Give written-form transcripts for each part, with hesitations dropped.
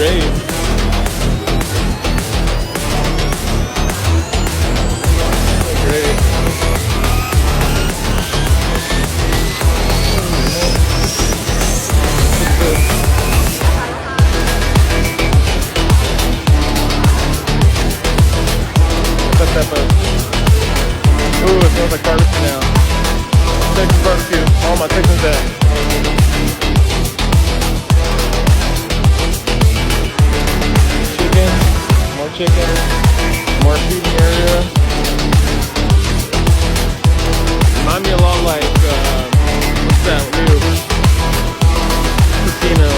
great. Great. Step up. Ooh, it smells like barbecue now. Texas barbecue. All my Texans at. Chicken. More chicken. More seating area. Remind me a lot like, what's that new casino?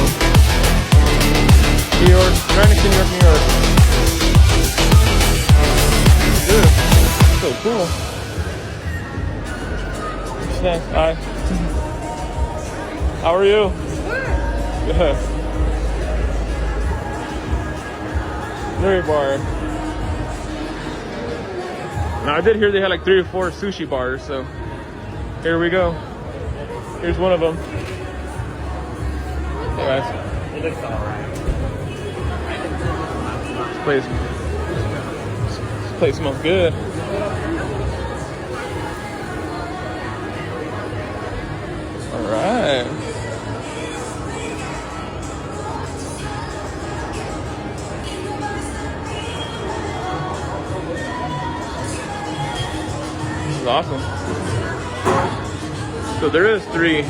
New York. Grand New York, New York. Dude, so cool. Snacks. Hi. How are you? Good. Very bar. Now I did hear they had like 3 or 4 sushi bars, so here we go. Here's one of them. Hey guys. It looks alright. This place smells good. All right. This is awesome. So there is 3